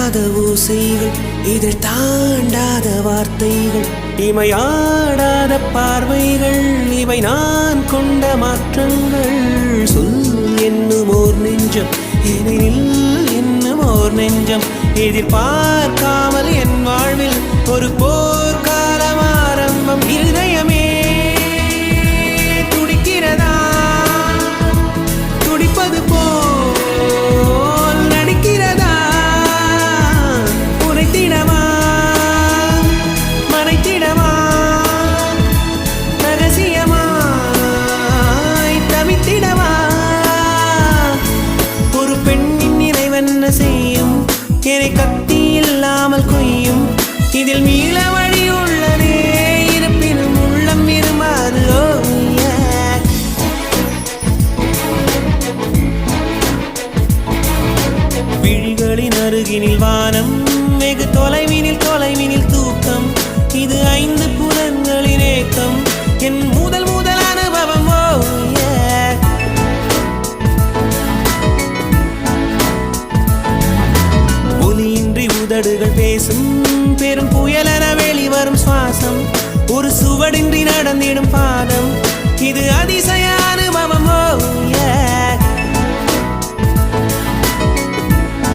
கேட்காத ஓசைகள், இதழ் தாண்டாத வார்த்தைகள், இமையாடாத பார்வைகள், இவை நான் கொண்ட மாற்றங்கள். சொல் என்னும் ஓர் நெஞ்சம், எதிரில் என்னும் ஓர் நெஞ்சம், எதிர்பார்க்காமல் என் வாழ்வில் ஒரு போர்க்காலம் ஆரம்பம். இருதயமே துடிக்கிறதா, துடிப்பது போல் நடிக்கிறதா, உரைத்திடவா மறைத்திடவா, ரகசியமாய் தவித்திடவா. ஒரு பெண்ணின் நிறைவென்ன செய்யும், என்னை கத்தி இல்லாமல் கொய்யும், இதில் மீள வழி உள்ளதே, இருப்பினும் உள்ளம் விரும்பாது. விழிகளின் அருகினில் வானம், வெகு தொலைவினில் தொலைவினில் தூக்கம், இது 5 புலன்களின் ஏக்கம், என் முதல் முதல் அனுபவம். ஒலியின்றி உதடுகள் பேசும், பெரும் புயலென வெளிவரும் சுவாசம், ஒரு சுவடின்றி நடந்திடும் பாதம், இது அதிசய